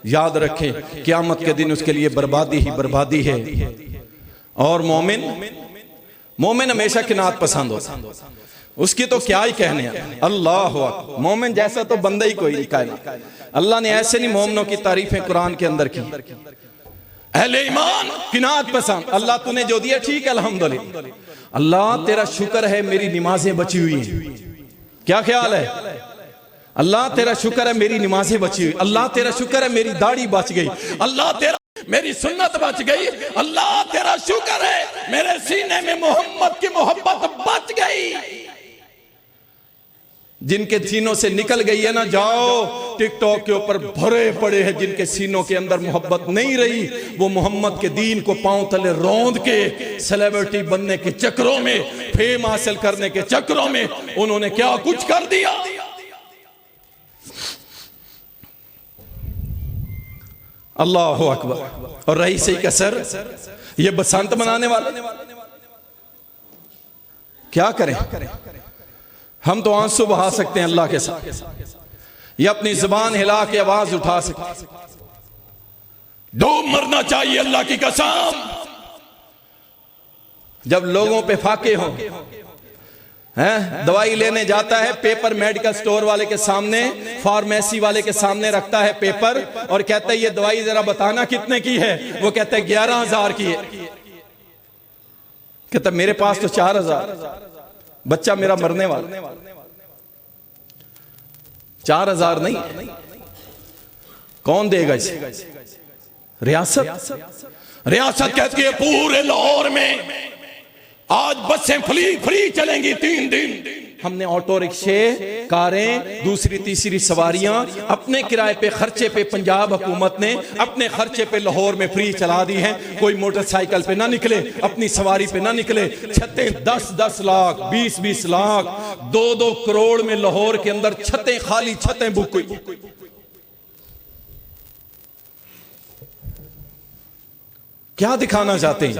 याद रखें क़यामत के दिन उसके लिए बर्बादी ही बर्बादी है। और मोमिन हमेशा किनात पसंद होता, उसकी तो क्या ही कहने हैं। अल्लाह अकबर। मोमिन जैसा तो बंदा ही कोई नहीं। अल्लाह ने ऐसे नहीं मोमिनों की तारीफें कुरान के अंदर की। अहले ईमान किनात पसंद। अल्लाह तूने जो दिया ठीक है, अल्हम्दुलिल्लाह। अल्लाह तेरा शुक्र है मेरी नमाजें बची हुई हैं। क्या ख्याल है? अल्लाह तेरा शुक्र है मेरी नमाजें बची हुई। अल्लाह तेरा शुक्र है मेरी दाढ़ी बच गई। अल्लाह तेरा मेरी सुन्नत बच गई। अल्लाह तेरा शुक्र है, मेरे सीने में मोहम्मद की मोहब्बत बच गई। जिनके सीनों से निकल गई है ना, जाओ टिकटॉक के ऊपर भरे पड़े हैं जिनके सीनों के अंदर मोहब्बत नहीं रही। वो मोहम्मद के दीन को पांव तले रौंद के सेलिब्रिटी बनने के चक्रों में, फेम हासिल करने के चक्रों में उन्होंने क्या कुछ कर दिया। अल्लाह अकबर। और रही सही कसर ये बसंत मनाने वाले क्या करें? हम तो आंसू बहा सकते हैं अल्लाह के साथ, ये अपनी जुबान हिला के आवाज उठा सकते। डूब मरना चाहिए अल्लाह की कसम। जब लोगों पे फाके हों, हैं दवाई लेने जाता है, पेपर मेडिकल स्टोर वाले के सामने, फार्मेसी वाले के सामने रखता है पेपर और कहता है ये दवाई जरा बताना कितने की है। वो कहता है 11,000 की है। कहता मेरे पास तो 4,000, बच्चा मेरा मरने वाला। 4,000 नहीं, कौन देगा इसे? रियासत कहती है पूरे लाहौर में आज बसें फ्री चलेंगी 3 दिन। हमने ऑटो रिक्शे, कारें, दूसरी तीसरी सवारियां अपने किराए पे, खर्चे पे पंजाब हुकूमत ने अपने खर्चे पे लाहौर में फ्री चला दी हैं। कोई मोटरसाइकिल पे ना निकले, अपनी सवारी पे ना निकले। छतें 10-10 लाख, 20-20 लाख, 2-2 करोड़ में लाहौर के अंदर छतें, खाली छतें बुक हुई। क्या दिखाना चाहते हैं?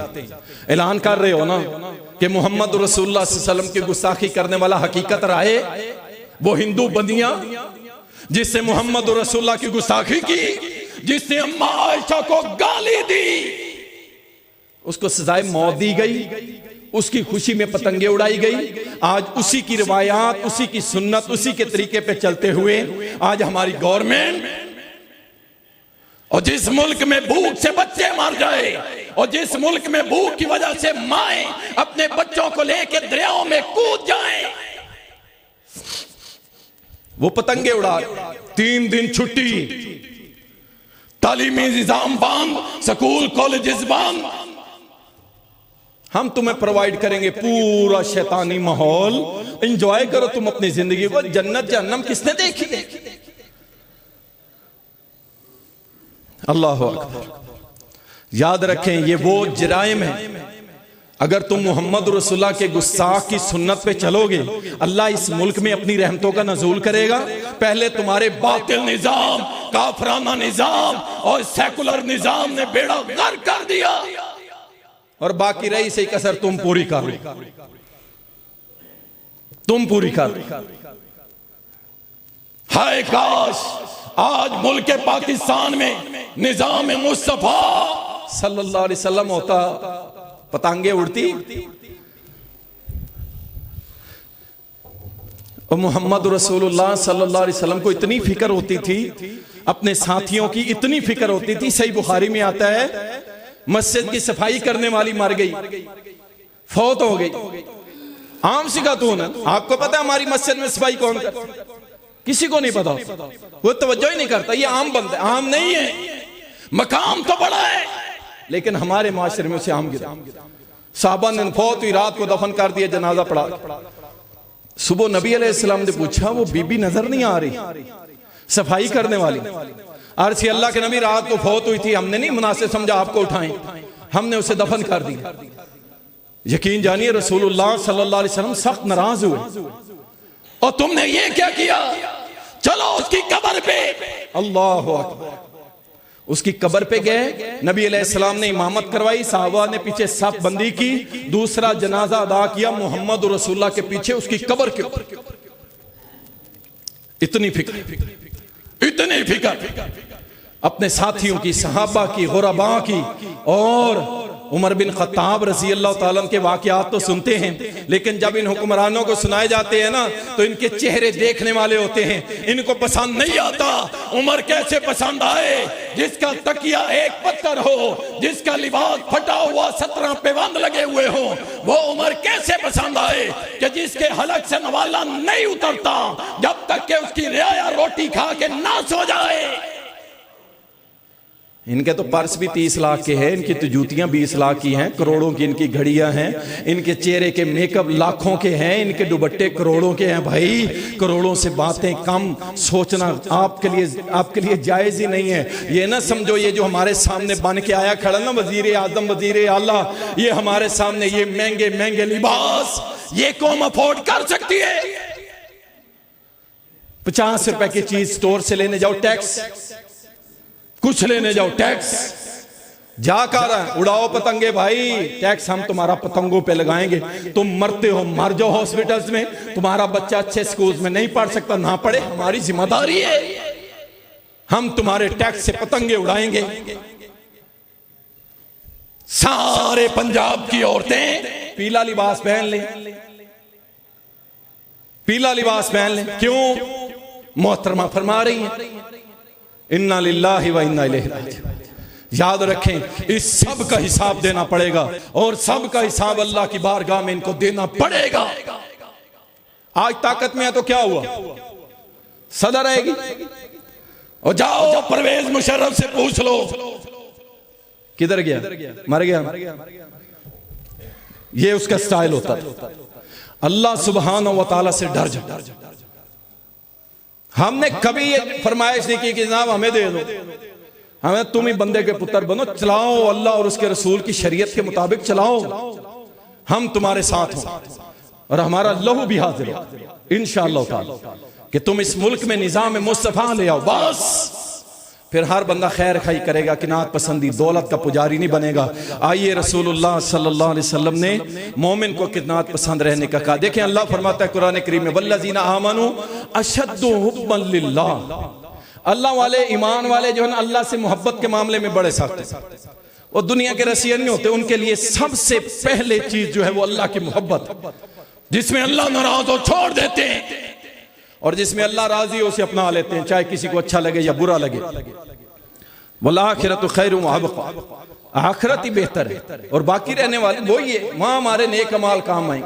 ऐलान कर रहे हो ना कि मोहम्मद रसूलुल्लाह सल्लल्लाहु अलैहि वसल्लम की गुस्ताखी करने वाला हकीकत राहे वो हिंदू बंदियां जिससे मोहम्मद रसूलुल्लाह की गुस्ताखी की, जिसने अम्मा आयशा को गाली दी, उसको सजाए मौत दी गई, उसकी खुशी में पतंगे उड़ाई गई। आज उसी की रिवायात, उसी की सुन्नत, उसी के तरीके पे चलते हुए आज हमारी गवर्नमेंट, और जिस मुल्क में भूख से बच्चे मर जाए और जिस मुल्क में भूख की वजह से माएं अपने बच्चों को लेकर दरियाओं में कूद जाएं, वो पतंगे उड़ा, 3 दिन छुट्टी, तालीमी निजाम बंद, स्कूल कॉलेजेस बंद। हम तुम्हें प्रोवाइड करेंगे पूरा शैतानी माहौल, एंजॉय करो तुम अपनी जिंदगी को। जन्नत जहन्नम किसने देखी है? अल्लाह अकबर। याद रखें ये वो जराइम है। अगर तुम मोहम्मद रसूलुल्लाह के गुस्ताख की सुन्नत पे चलोगे, अल्लाह इस मुल्क में अपनी रहमतों का नज़ूल करेगा। पहले तुम्हारे बातिल निजाम, काफराना निजाम और सेकुलर निजाम ने बेड़ा गर्क कर दिया, और बाकी रही सही कसर तुम पूरी कर लो, तुम पूरी कर लो। हाय काश आज मुल्क पाकिस्तान में निजाम मुस्तफा सल्लल्लाहु अलैहि वसल्लम होता, पतंगे उड़ती। और मोहम्मद रसूलुल्लाह सल्लल्लाहु अलैहि वसल्लम को इतनी फिक्र होती थी, अपने साथियों की इतनी फिक्र होती थी। सही बुखारी में आता है मस्जिद की सफाई करने वाली मर गई, फौत हो गई। आम सी खातून है। आपको पता है हमारी मस्जिद में सफाई कौन करता? किसी को नहीं पता, वो तवज्जो ही नहीं करता। ये आम बंदा है, आम नहीं है। मकाम तो बड़ा है लेकिन हमारे माशरे में उसे आम गिरा। साहबा ने फौत हुई, रात को दफन कर दिया, जनाजा पड़ा। सुबह नबी अलैहिस्सलाम ने पूछा वो बीबी नजर नहीं आ रही सफाई करने वाली? अर्ज़ अल्लाह के नबी रात को फौत हुई थी, हमने नहीं मुनासिब समझा आपको उठाएं, हमने उसे दफन कर दिया। यकीन जानिए रसूलुल्लाह सल्लल्लाहु अलैहि वसल्लम सख्त नाराज हुए। और तुमने ये क्या किया? चलो उसकी कब्र पे। अल्लाह अकबर। उसकी कब्र पे गए, नबी अलैहिस्सलाम ने इमामत करवाई, साहबा ने पीछे सफ बंदी की, दूसरा जनाजा अदा किया मोहम्मद रसूलुल्लाह के पीछे उसकी कब्र के ऊपर। इतनी फिक्र, इतनी फिक्र अपने साथियों की, सहाबा की, गुरबा की। और उमर बिन खत्ताब रज़ी अल्लाह ताला अन्हु के वाक़यात तो सुनते हैं, लेकिन जब इन हुक्मरानों को सुनाए जाते हैं ना तो इनके चेहरे देखने वाले होते हैं, इनको पसंद नहीं आता। उमर कैसे पसंद आए? जिसका तकिया एक पत्थर हो, जिसका लिबास फटा हुआ 17 पैबंद लगे हुए हो, वो उमर कैसे पसंद आए कि जिसके हलक से नवाला नहीं उतरता जब तक कि उसकी रियाया रोटी खा के ना सो जाए। इनके तो पर्स भी 30 लाख के हैं, इनकी तो जूतियां 20 लाख की हैं, करोड़ों की इनकी घड़ियां हैं, इनके चेहरे के मेकअप लाखों के हैं, इनके दुपट्टे करोड़ों के हैं। भाई करोड़ों से बातें कम सोचना आपके लिए जायज ही नहीं है। ये ना समझो ये जो हमारे सामने बन के आया खड़ा ना वजीर आजम वजीर आला, ये हमारे सामने ये महंगे महंगे लिबास ये कौम अफोर्ड कर सकती है? 50 रुपए की चीज स्टोर से लेने जाओ टैक्स, कुछ लेने जाओ टैक्स, जा कर उड़ाओ पतंगे भाई, टैक्स हम तुम्हारा पतंगों पे लगाएंगे। तुम मरते हो मर जाओ हॉस्पिटल्स में, तुम्हारा बच्चा अच्छे स्कूल्स में नहीं पढ़ सकता ना पढ़े, हमारी जिम्मेदारी है, हम तुम्हारे टैक्स से पतंगे उड़ाएंगे। सारे पंजाब की औरतें पीला लिबास पहन लें, पीला लिबास पहन लें। क्यों? मोहतरमा फरमा रही हैं इन्ना लिल्लाहि व इन्ना इलैहि राजिऊन। याद रखें इस सब का हिसाब देना पड़ेगा और सब का हिसाब अल्लाह की बारगाह में इनको देना पड़ेगा। आज ताकत में है तो क्या हुआ, सदा रहेगी। और जाओ परवेज मुशर्रफ से पूछ लो किधर गया, मर गया। ये उसका स्टाइल होता है। अल्लाह सुब्हानहू व तआला से डर जा। हमने कभी ये फरमाइश नहीं की कि जनाब हमें दे दो, हमें तुम ही बंदे के पुत्र बनो, चलाओ अल्लाह और उसके रसूल की शरीयत के मुताबिक चलाओ, हम तुम्हारे साथ हो और हमारा लहू भी हाजिर हो इंशाअल्लाह ताला कि तुम इस मुल्क में निजाम मुस्तफा ले आओ। बस फिर हर बंदा खैर खाई करेगा, किनात पसंदी, दौलत का पुजारी नहीं बनेगा। आइए रसूलुल्लाह सल्लल्लाहु अलैहि वसल्लम ने मोमिन को किनात पसंद रहने का कहा। देखें अल्लाह फरमाता है कुरान करीम में वल्लज़ीना आमनू अशद्दु हुब्बन लिल्लाह। अल्लाह वाले ईमान वाले जो है ना अल्लाह से मोहब्बत के मामले में बड़े सख्त हैं और दुनिया के रसियन नहीं होते। उनके लिए सबसे पहले चीज जो है वो अल्लाह की मोहब्बत, जिसमें अल्लाह नाराज हो छोड़ देते हैं और जिसमें अल्लाह राजी हो उसे अपना लेते हैं, चाहे किसी को अच्छा लगे या बुरा लगे। वल आखिरतु खैरुम व अबक़ा, आखिरत ही बेहतर है और बाकी रहने वाले वही है, वहां हमारे नेक अमाल काम आए।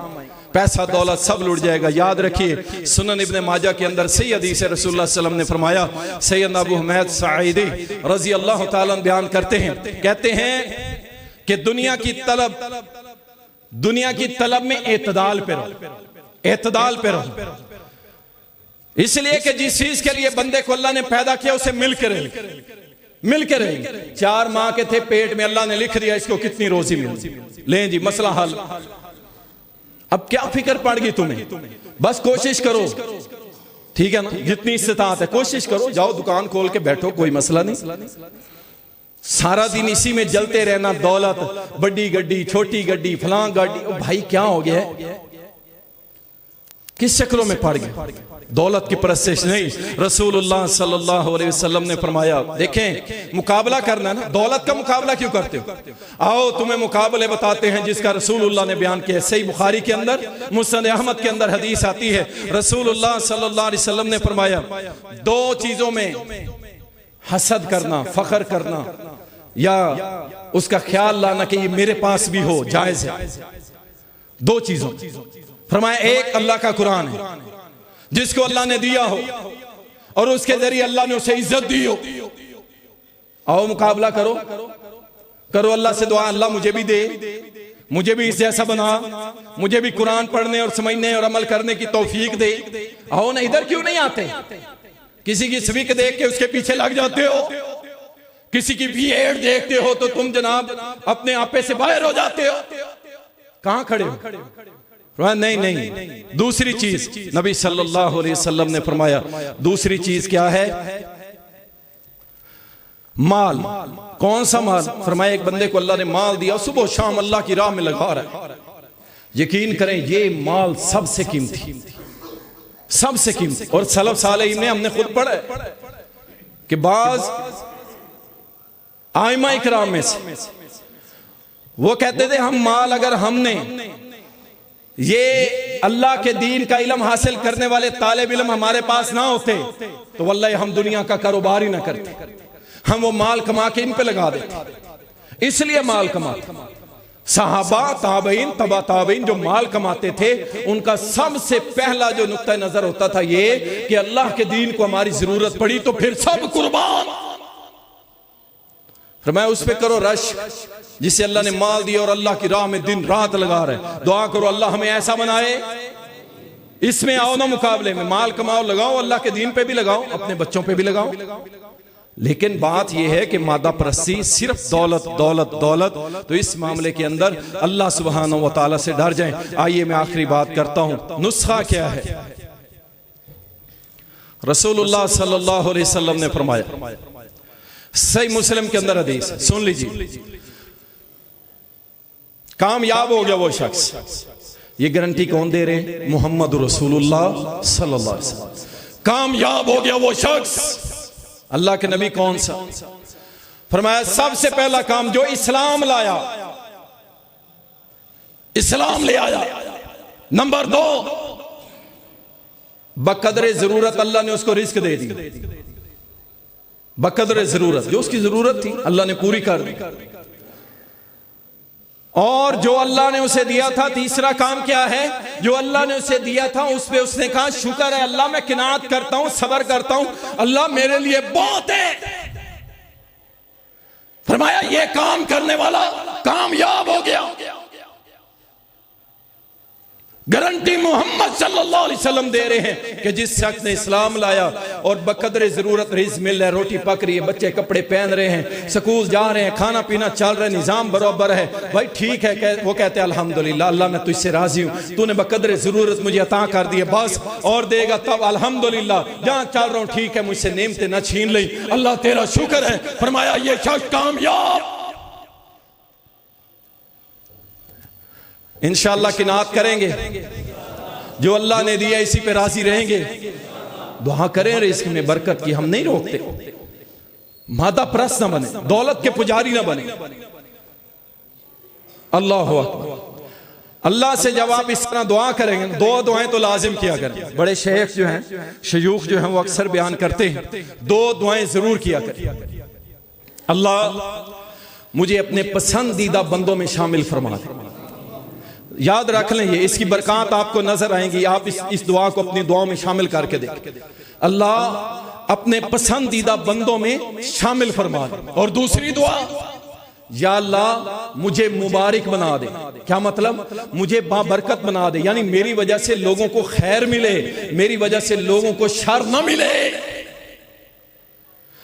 पैसा दौलत सब लुट जाएगा। याद रखिए सुनन इब्ने माजा के अंदर सही हदीस है, रसूलुल्लाह सल्लल्लाहु अलैहि वसल्लम ने फरमाया, सैयदना अबू हुमैद साइदी रजी अल्लाह ताला बयान करते हैं, कहते हैं कि दुनिया की तलब में एतदाल पे रहो, एतदाल पे रहो। इसलिए कि जिस चीज के लिए बंदे को अल्लाह ने पैदा किया उसे मिल के रहे। 4 माह के थे पेट में, अल्लाह ने लिख दिया इसको कितनी रोजी मिली, लें जी मसला हल। अब क्या फिक्र पड़ गई तुम्हें, बस कोशिश करो, ठीक है ना, जितनी इस्तिताअत है कोशिश करो, जाओ दुकान खोल के बैठो, कोई मसला नहीं। सारा दिन इसी में जलते रहना, दौलत, बड़ी गड्डी, छोटी गड्डी, फलां गाड़ी, भाई क्या हो गया है, किस चक्रों में पड़ गए, दौलत की परस्तिश नहीं। रसूलुल्लाह सल्लल्लाहु अलैहि वसल्लम ने फरमाया, देखें मुकाबला करना ना, दौलत का मुकाबला क्यों करते हो, आओ तुम्हें मुकाबले बताते हैं जिसका रसूलुल्लाह ने बयान किया। सही बुखारी के अंदर, मुस्नद अहमद के अंदर हदीस आती है, रसूलुल्लाह सल्लल्लाहु अलैहि वसल्लम ने फरमाया 2 चीजों में हसद करना, फख्र करना या उसका ख्याल लाना कि ये मेरे पास भी हो, जायज है। 2 चीजों फरमाया, एक अल्लाह का कुरान है जिसको अल्लाह ने दिया हो और उसके जरिए अल्लाह ने उसे इज्जत दी हो। आओ मुकाबला करो अल्लाह से दुआ, अल्लाह मुझे भी दे, मुझे भी इस जैसा बना, मुझे भी कुरान पढ़ने और समझने और अमल करने की तौफीक दे। आओ ना, इधर क्यों नहीं आते, किसी की स्विक देख के उसके पीछे लग जाते हो, किसी की V8 देखते हो तो तुम जनाब अपने आपे से बाहर हो जाते हो। कहां खड़े हो? नहीं। दूसरी चीज नबी सल्लल्लाहु अलैहि वसल्लम ने फरमाया, दूसरी चीज क्या है? माल। कौन सा माल? फरमाया एक बंदे को अल्लाह ने माल दिया, सुबह शाम अल्लाह की राह में लगा रहा है। यकीन करें ये माल सबसे कीमती, सबसे कीमती। और सलफ सालेहीन ने, हमने खुद पढ़ा है कि बाज आइमा इकराम में से वो कहते थे हम माल अगर हमने ये अल्लाह के दीन का इल्म हासिल करने वाले तालिब इल्म हमारे पास ना होते तो वल्लाही हम दुनिया का कारोबार ही ना करते, हम वो माल कमा के इन पे लगा देते। इसलिए माल कमाते। सहाबा, ताबईन, तबा ताबईन जो माल कमाते थे उनका सबसे पहला जो नुक्ता नजर होता था ये कि अल्लाह के दीन को हमारी जरूरत पड़ी तो फिर सब कुर्बान। फरमाया उस पे करो रश जिसे अल्लाह ने माल दिया और अल्लाह की राह में दिन रात लगा रहे, दुआ करो अल्लाह हमें ऐसा बनाए। इसमें आओ ना मुकाबले में, माल कमाओ, लगाओ, अल्लाह के दीन पे भी लगाओ, अपने बच्चों पे भी लगाओ। लेकिन बात यह है कि मादा परस्ती, सिर्फ दौलत दौलत दौलत, तो इस मामले के अंदर अल्लाह सुब्हानहू व तआला से डर जाएं। आइए मैं आखिरी बात करता हूं, नुस्खा क्या है। रसूलुल्लाह सल्लल्लाहु अलैहि वसल्लम ने फरमाया, सही मुस्लिम के अंदर हदीस, सुन लीजिए, कामयाब हो गया वो शख्स। ये गारंटी कौन दे रहे हैं? मोहम्मद रसूलुल्लाह सल्लल्लाहु अलैहि वसल्लम। कामयाब हो गया वो शख्स। अल्लाह के नबी कौन सा? फरमाया सबसे पहला काम जो इस्लाम लाया, इस्लाम ले आया। नंबर 2, बकदरे जरूरत अल्लाह ने उसको रिस्क दे दी। बकदरे जरूरत, जो उसकी जरूरत थी अल्लाह ने पूरी कर दी। और जो अल्लाह ने उसे दिया था, तीसरा काम क्या है? जो अल्लाह ने उसे दिया था उस पे उसने कहा शुक्र है अल्लाह, मैं किनात करता हूं, सब्र करता हूं, अल्लाह मेरे लिए बहुत है। फरमाया ये काम करने वाला कामयाब हो गया। गारंटी मोहम्मद सल्लल्लाहु अलैहि वसल्लम दे रहे हैं कि जिस शख्स ने इस्लाम लाया और बकदरे जरूरत रिज़्क़ मिल रहा है, रोटी पक रही है, बच्चे कपड़े पहन रहे हैं, स्कूल जा रहे हैं, खाना पीना चल रहा है, निजाम बराबर है, भाई ठीक है, वो कहते हैं अल्हम्दुलिल्लाह, अल्लाह मैं तुझसे राजी हूँ, तूने बकदरे जरूरत मुझे अता कर दी है, बस और देगा तब अल्हम्दुलिल्लाह, जहाँ चल रहा हूँ ठीक है, मुझसे नेमतें न छीन ली, अल्लाह तेरा शुक्र है। फरमाया ये शख्स कामयाब। इंशाअल्लाह किनात करेंगे, जो अल्लाह ने दिया इसी पे राजी रहेंगे। दुआ करें रिज़्क़ में बरकत की, हम नहीं रोकते। मादा परस्त न बने, दौलत के पुजारी न बने। अल्लाह अकबर। अल्लाह से जब आप इस तरह दुआ करेंगे, 2 दुआएं तो लाजिम किया करें। बड़े शेख जो हैं, शयूख जो हैं, वो अक्सर बयान करते हैं 2 दुआएं जरूर किया करें। अल्लाह मुझे अपने पसंदीदा बंदों में शामिल फरमा दे। याद रख लें, ये इसकी बरकत आपको नजर आएंगी। आप इस दुआ को अपनी दुआओं में शामिल करके देखें। अल्लाह अपने पसंदीदा बंदों में शामिल फरमा दे। और दूसरी दुआ, या अल्लाह मुझे मुबारक बना दे। क्या मतलब? मुझे बाबरकत बना दे, यानी मेरी वजह से लोगों को खैर मिले, मेरी वजह से लोगों को शर न मिले।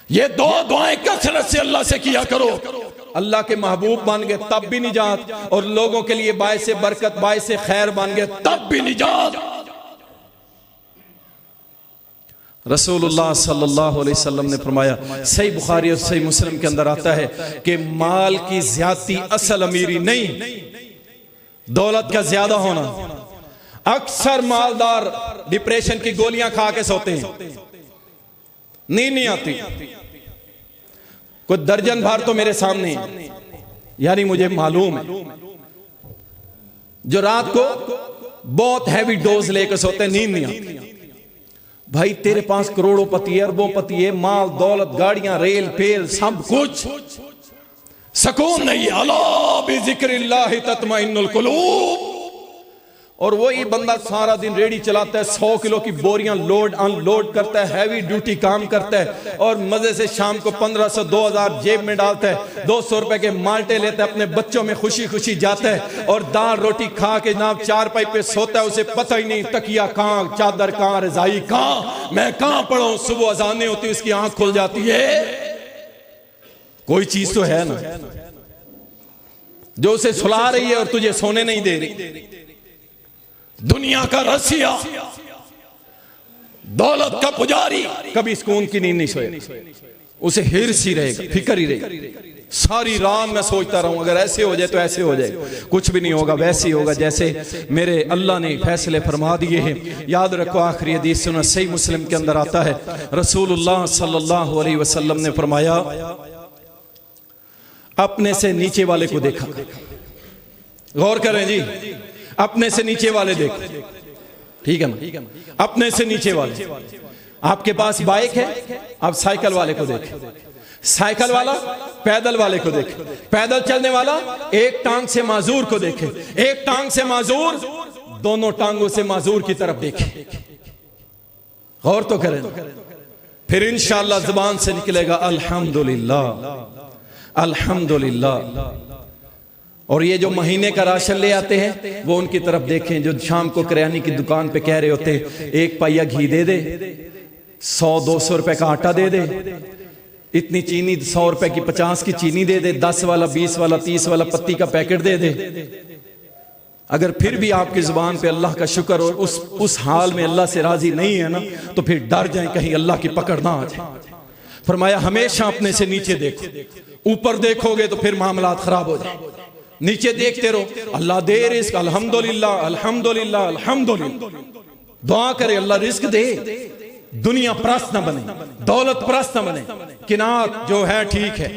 ये 2 दुआएं कसरत से अल्लाह से किया करो। अल्लाह के महबूब बन गए तब भी निजात, और लोगों के लिए बायसे बरकत, बायसे खैर बन गए तब भी निजात। रसूलुल्लाह सल्लल्लाहु अलैहि वसल्लम ने फरमाया, सही बुखारी और सही मुस्लिम के अंदर आता है कि माल की ज्यादती असल अमीरी नहीं, दौलत का ज्यादा होना। अक्सर मालदार डिप्रेशन की गोलियां खा के सोते हैं, नींद नहीं आती। कोई दर्जन भर तो मेरे सामने है, यानी मुझे मालूम है, जो रात को बहुत हैवी डोज लेकर सोते हैं, नींद नहीं आती। भाई तेरे पास करोड़ोंपति है, अरबोंपति है, माल दौलत, गाड़ियां, रेल पेल, सब कुछ, सुकून नहीं है। अला बिज़िक्रिल्लाहि तत्मइन्नुल कुलूब। और वही बंदा सारा दिन रेडी चलाता है, 100 किलो की बोरियां लोड अनलोड करता है, हैवी ड्यूटी काम करता है, और मजे से शाम को 1500 2000 जेब में डालता है, 200 रुपए के माल्टे लेता है, अपने बच्चों में खुशी खुशी जाता है, और दाल रोटी खा के ना चारपाई पे सोता है, उसे पता ही नहीं तकिया कहाँ, चादर कहाँ, रजाई कहाँ, मैं कहाँ पड़ा हूं। सुबह अजानें होती है, उसकी आंख खुल जाती है, कोई चीज तो है ना जो उसे सुला रही है और तुझे सोने नहीं दे रही। दुनिया का रसिया, दौलत का पुजारी कभी सुकून की नींद नहीं सोए, उसे हिर्स ही रहेगा, फिक्र ही रहेगी। सारी रात मैं सोचता रहूं अगर ऐसे हो जाए तो ऐसे हो जाए, कुछ भी नहीं होगा, वैसे ही होगा जैसे मेरे अल्लाह ने फैसले फरमा दिए हैं। याद रखो आखिरी हदीस सुनो, सही मुस्लिम के अंदर आता है, रसूलुल्लाह सल्लल्लाहु अलैहि वसल्लम ने फरमाया, अपने से नीचे वाले को देखा। गौर करें जी, अपने से नीचे वाले देखो, ठीक है ना? अपने से नीचे वाले, आपके पास बाइक है, आप साइकिल वाले को देखें, साइकिल वाला पैदल वाले को देखे, पैदल चलने वाला एक टांग से माजूर को देखे, एक टांग से माजूर दोनों टांगों से माजूर की तरफ देखे। गौर तो करें, फिर इंशाअल्लाह जुबान से निकलेगा अल्हम्दुलिल्लाह। अल्हम्दुलिल्लाह। और ये जो महीने का राशन ले आते हैं वो उनकी तरफ देखें, जो शाम को किराने की दुकान पे कह रहे होते हैं एक पाइया घी दे दे, 100-200 रुपए का आटा दे दे, इतनी चीनी 100 रुपए की 50 की चीनी दे दे, 10 वाला 20 वाला 30 वाला पत्ती का पैकेट दे दे। अगर फिर भी आपकी जुबान पे अल्लाह का शुक्र और उस हाल में अल्लाह से राजी नहीं है ना, तो फिर डर जाए कहीं अल्लाह की पकड़ ना आ जाए। फरमाया हमेशा अपने से नीचे देखो, ऊपर देखोगे तो फिर मामला खराब हो जाए। नीचे देखते रहो, अल्लाह दे रिस्क, अल्हम्दुलिल्लाह अल्हम्दुलिल्लाह अल्हम्दुलिल्लाह। दुआ करे अल्लाह रिस्क दे, दुनिया परस्त न बने, दौलत परस्त न बने, किनात जो है ठीक है।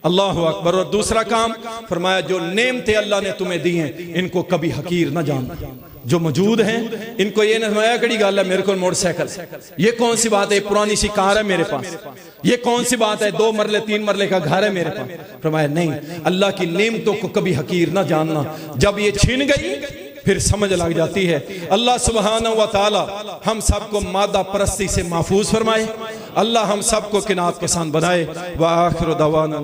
अल्लाह अकबर। और दूसरा काम फरमाया जो नेमतें अल्लाह ने तुम्हें दी हैं इनको कभी हकीर ना जानना। जो मौजूद हैं इनको ये न फरमाया कड़ी गल है मेरे को मोटरसाइकिल, ये कौन सी बात है, पुरानी सी कार है मेरे पास, ये कौन सी बात है, 2 मरले 3 मरले का घर है मेरे पास। फरमाया नहीं, अल्लाह की नेमतों को कभी हकीर ना जानना। जब ये छीन गई फिर समझ लग जाती है। अल्लाह सुब्हानहू व तआला हम सबको मादा परस्ती से महफूज फरमाए, अल्लाह हम सबको किनात पसंद बनाए। व आखिर दवाना